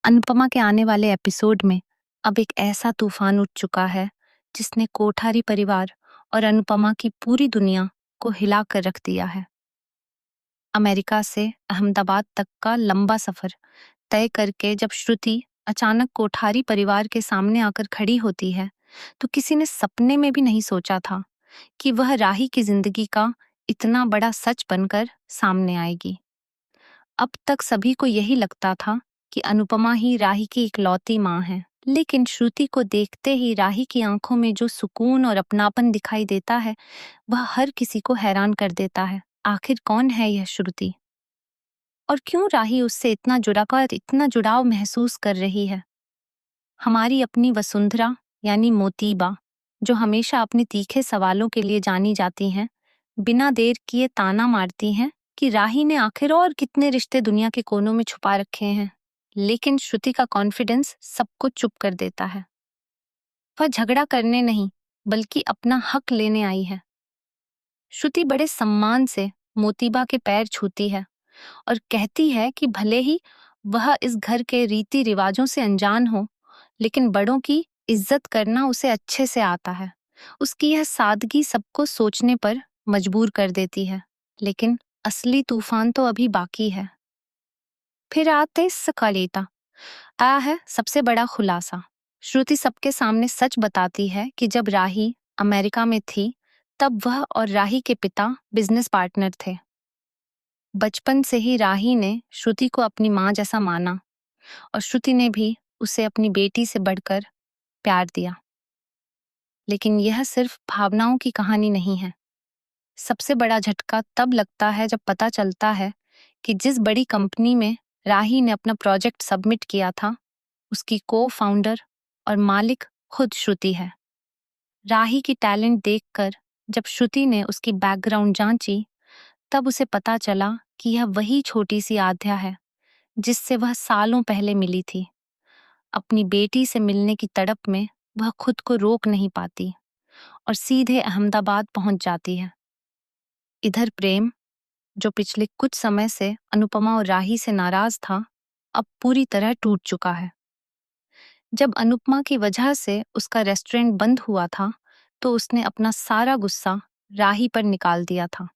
अनुपमा के आने वाले एपिसोड में अब एक ऐसा तूफान उठ चुका है जिसने कोठारी परिवार और अनुपमा की पूरी दुनिया को हिला कर रख दिया है। अमेरिका से अहमदाबाद तक का लंबा सफर तय करके जब श्रुति अचानक कोठारी परिवार के सामने आकर खड़ी होती है, तो किसी ने सपने में भी नहीं सोचा था कि वह राही की जिंदगी का इतना बड़ा सच बनकर सामने आएगी। अब तक सभी को यही लगता था कि अनुपमा ही राही की इकलौती माँ है, लेकिन श्रुति को देखते ही राही की आंखों में जो सुकून और अपनापन दिखाई देता है, वह हर किसी को हैरान कर देता है। आखिर कौन है यह श्रुति और क्यों राही उससे इतना जुड़ाव महसूस कर रही है? हमारी अपनी वसुंधरा यानी मोतीबा, जो हमेशा अपने तीखे सवालों के लिए जानी जाती हैं, बिना देर किए ताना मारती हैं कि राही ने आखिर और कितने रिश्ते दुनिया के कोनों में छुपा रखे हैं। लेकिन श्रुति का कॉन्फिडेंस सबको चुप कर देता है। वह झगड़ा करने नहीं, बल्कि अपना हक लेने आई है। श्रुति बड़े सम्मान से मोतीबा के पैर छूती है और कहती है कि भले ही वह इस घर के रीति रिवाजों से अनजान हो, लेकिन बड़ों की इज्जत करना उसे अच्छे से आता है। उसकी यह सादगी सबको सोचने पर मजबूर कर देती है, लेकिन असली तूफान तो अभी बाकी है। फिर आते सकलेता आया है सबसे बड़ा खुलासा। श्रुति सबके सामने सच बताती है कि जब राही अमेरिका में थी, तब वह और राही के पिता बिजनेस पार्टनर थे। बचपन से ही राही ने श्रुति को अपनी माँ जैसा माना और श्रुति ने भी उसे अपनी बेटी से बढ़कर प्यार दिया। लेकिन यह सिर्फ भावनाओं की कहानी नहीं है। सबसे बड़ा झटका तब लगता है जब पता चलता है कि जिस बड़ी कंपनी में राही ने अपना प्रोजेक्ट सबमिट किया था, उसकी को फाउंडर और मालिक खुद श्रुति है। राही की टैलेंट देखकर जब श्रुति ने उसकी बैकग्राउंड जांची, तब उसे पता चला कि यह वही छोटी सी आध्या है जिससे वह सालों पहले मिली थी। अपनी बेटी से मिलने की तड़प में वह खुद को रोक नहीं पाती और सीधे अहमदाबाद पहुंच जाती है। इधर प्रेम, जो पिछले कुछ समय से अनुपमा और राही से नाराज था, अब पूरी तरह टूट चुका है। जब अनुपमा की वजह से उसका रेस्टोरेंट बंद हुआ था, तो उसने अपना सारा गुस्सा राही पर निकाल दिया था।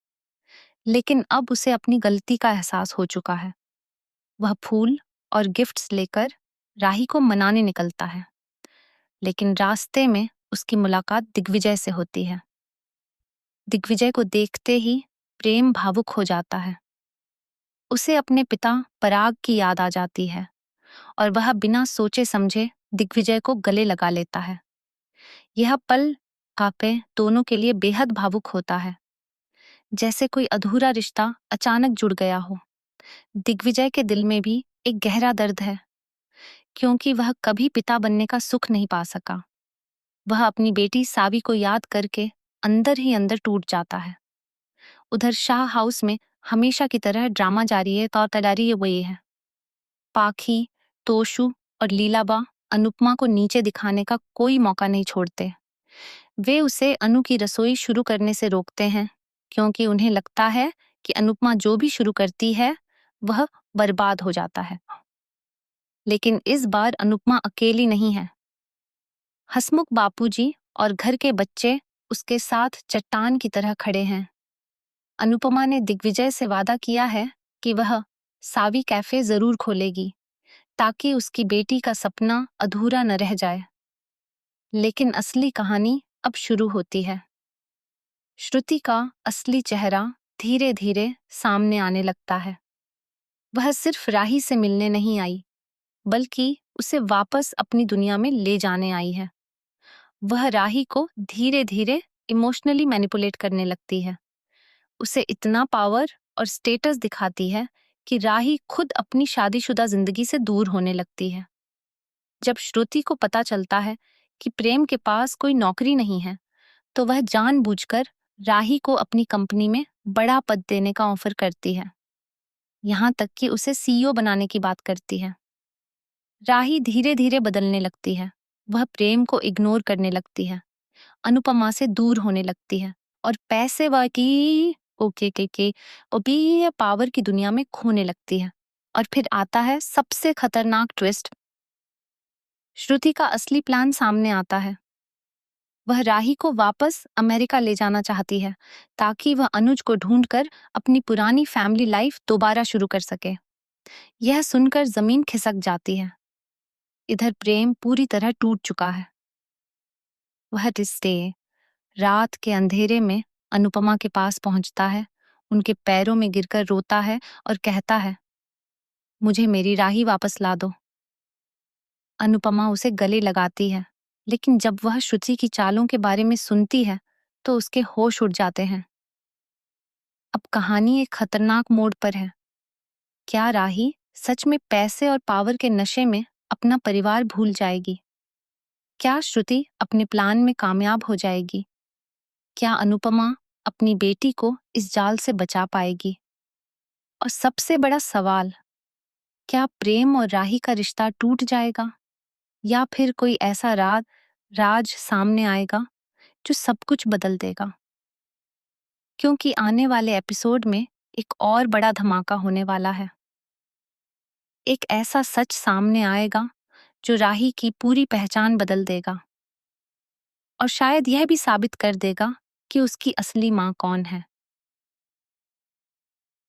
लेकिन अब उसे अपनी गलती का एहसास हो चुका है। वह फूल और गिफ्ट्स लेकर राही को मनाने निकलता है, लेकिन रास्ते में उसकी मुलाकात दिग्विजय से होती है। दिग्विजय को देखते ही प्रेम भावुक हो जाता है। उसे अपने पिता पराग की याद आ जाती है और वह बिना सोचे समझे दिग्विजय को गले लगा लेता है। यह पल आपे दोनों के लिए बेहद भावुक होता है, जैसे कोई अधूरा रिश्ता अचानक जुड़ गया हो। दिग्विजय के दिल में भी एक गहरा दर्द है, क्योंकि वह कभी पिता बनने का सुख नहीं पा सका। वह अपनी बेटी सावी को याद करके अंदर ही अंदर टूट जाता है। उधर शाह हाउस में हमेशा की तरह ड्रामा जारी है। तौर तैयारी वो ये है। पाखी, तोशु और लीलाबा अनुपमा को नीचे दिखाने का कोई मौका नहीं छोड़ते। वे उसे अनु की रसोई शुरू करने से रोकते हैं, क्योंकि उन्हें लगता है कि अनुपमा जो भी शुरू करती है वह बर्बाद हो जाता है। लेकिन इस बार अनुपमा अकेली नहीं है। हसमुख बापूजी और घर के बच्चे उसके साथ चट्टान की तरह खड़े हैं। अनुपमा ने दिग्विजय से वादा किया है कि वह सावी कैफे जरूर खोलेगी, ताकि उसकी बेटी का सपना अधूरा न रह जाए। लेकिन असली कहानी अब शुरू होती है। श्रुति का असली चेहरा धीरे धीरे सामने आने लगता है। वह सिर्फ राही से मिलने नहीं आई, बल्कि उसे वापस अपनी दुनिया में ले जाने आई है। वह राही को धीरे धीरे इमोशनली मैनिपुलेट करने लगती है। उसे इतना पावर और स्टेटस दिखाती है कि राही खुद अपनी शादीशुदा जिंदगी से दूर होने लगती है। जब श्रुति को पता चलता है कि प्रेम के पास कोई नौकरी नहीं है, तो वह जानबूझकर राही को अपनी कंपनी में बड़ा पद देने का ऑफर करती है। यहाँ तक कि उसे सीईओ बनाने की बात करती है। राही धीरे धीरे बदलने लगती है। वह प्रेम को इग्नोर करने लगती है, अनुपमा से दूर होने लगती है और पैसे व की ओके के और भी पावर की दुनिया में खोने लगती है। और फिर आता है सबसे खतरनाक ट्विस्ट। श्रुति का असली प्लान सामने आता है। वह राही को वापस अमेरिका ले जाना चाहती है ताकि वह अनुज को ढूंढकर अपनी पुरानी फैमिली लाइफ दोबारा शुरू कर सके। यह सुनकर जमीन खिसक जाती है। इधर प्रेम पूरी तरह टूट चुका है। वह रिश्ते रात के अंधेरे में अनुपमा के पास पहुंचता है, उनके पैरों में गिरकर रोता है और कहता है, मुझे मेरी राही वापस ला दो। अनुपमा उसे गले लगाती है, लेकिन जब वह श्रुति की चालों के बारे में सुनती है तो उसके होश उड़ जाते हैं। अब कहानी एक खतरनाक मोड़ पर है। क्या राही सच में पैसे और पावर के नशे में अपना परिवार भूल जाएगी? क्या श्रुति अपने प्लान में कामयाब हो जाएगी? क्या अनुपमा अपनी बेटी को इस जाल से बचा पाएगी? और सबसे बड़ा सवाल, क्या प्रेम और राही का रिश्ता टूट जाएगा या फिर कोई ऐसा राज सामने आएगा जो सब कुछ बदल देगा? क्योंकि आने वाले एपिसोड में एक और बड़ा धमाका होने वाला है। एक ऐसा सच सामने आएगा जो राही की पूरी पहचान बदल देगा और शायद यह भी साबित कर देगा कि उसकी असली माँ कौन है।